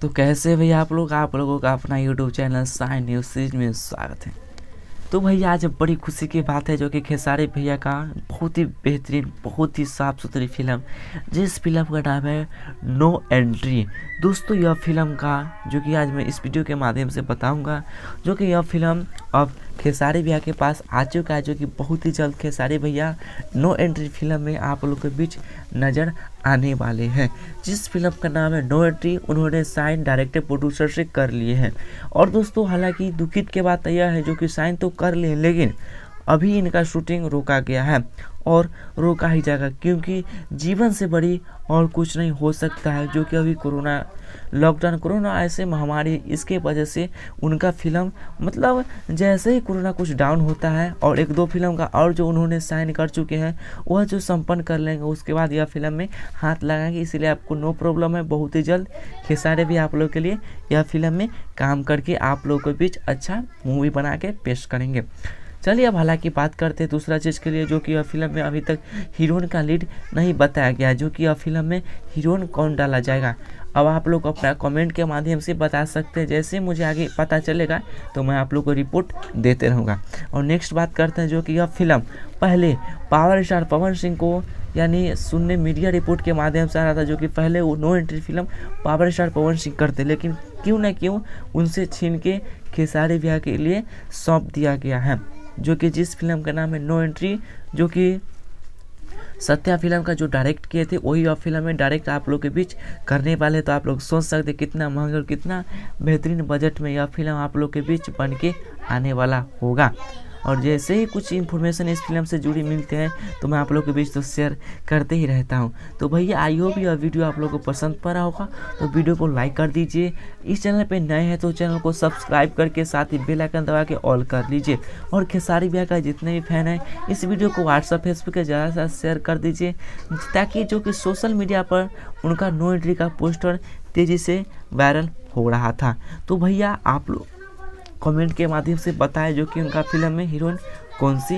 तो कैसे भैया आप लोगों का अपना YouTube channel sign news series में स्वागत है। तो भैया आज बड़ी खुशी की बात है जो कि खेसारी भैया का बहुत ही बेहतरीन, बहुत ही साफ़ सुथरी फिल्म, जिस फिल्म का नाम है नो एंट्री। दोस्तों यह फिल्म का जो कि आज मैं इस वीडियो के माध्यम से बताऊंगा, जो कि यह फिल्म अब खेसारी भैया के पास आ चुका है, जो कि बहुत ही जल्द खेसारी भैया नो एंट्री फिल्म में आप लोगों के बीच नज़र आने वाले हैं। जिस फिल्म का नाम है नो एंट्री, उन्होंने साइन डायरेक्टर प्रोड्यूसर से कर लिए हैं। और दोस्तों हालांकि दुखित के बात यह है जो कि साइन तो कर लिए, लेकिन अभी इनका शूटिंग रोका गया है और रोका ही जाएगा, क्योंकि जीवन से बड़ी और कुछ नहीं हो सकता है। जो कि अभी कोरोना ऐसे महामारी, इसके वजह से उनका फिल्म मतलब जैसे ही कोरोना कुछ डाउन होता है और एक दो फिल्म का और जो उन्होंने साइन कर चुके हैं वह जो संपन्न कर लेंगे, उसके बाद यह फिल्म में हाथ लगाएंगे। इसीलिए आपको नो प्रॉब्लम है, बहुत ही जल्द खेसारी भी आप लोग के लिए यह फिल्म में काम करके आप लोगों के बीच अच्छा मूवी बना के पेश करेंगे। चलिए अब हालांकि बात करते हैं दूसरा चीज़ के लिए, जो कि यह फिल्म में अभी तक हीरोइन का लीड नहीं बताया गया है, जो कि यह फिल्म में हीरोइन कौन डाला जाएगा। अब आप लोग अपना कमेंट के माध्यम से बता सकते हैं, जैसे मुझे आगे पता चलेगा तो मैं आप लोग को रिपोर्ट देते रहूँगा। और नेक्स्ट बात करते हैं, जो कि यह फिल्म पहले पावर स्टार पवन सिंह को यानी सुनने मीडिया रिपोर्ट के माध्यम से आ रहा था, जो कि पहले वो no entry film power star Pawan Singh करते, लेकिन क्यों ना क्यों उनसे छीन के खेसारी भैया के लिए सौंप दिया गया है। जो कि जिस फिल्म का नाम है नो एंट्री, जो कि सत्या फिल्म का जो डायरेक्ट किए थे, वही अब फिल्म में डायरेक्ट आप लोग के बीच करने वाले। तो आप लोग सोच सकते कितना महंगा और कितना बेहतरीन बजट में यह फिल्म आप लोग के बीच बन के आने वाला होगा। और जैसे ही कुछ इन्फॉर्मेशन इस फिल्म से जुड़ी मिलते हैं तो मैं आप लोग के बीच तो शेयर करते ही रहता हूं। तो भैया आई होप यह वीडियो आप लोगों को पसंद पड़ा होगा, तो वीडियो को लाइक कर दीजिए। इस चैनल पे नए हैं तो चैनल को सब्सक्राइब करके साथ ही बेल आइकन दबा के ऑल कर लीजिए। और खेसारी भैया का जितने भी फैन हैं इस वीडियो को व्हाट्सअप फेसबुक के ज़्यादा से ज़्यादा शेयर कर दीजिए, ताकि जो कि सोशल मीडिया पर उनका नो एंट्री का पोस्टर तेज़ी से वायरल हो रहा था। तो भैया आप लोग कमेंट के माध्यम से बताएं जो कि उनका फिल्म में हीरोइन कौन सी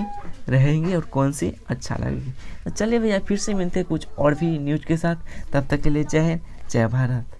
रहेंगी और कौन सी अच्छा लगेगी। तो चलिए भैया फिर से मिलते हैं कुछ और भी न्यूज़ के साथ, तब तक के लिए जय हिंद जय भारत।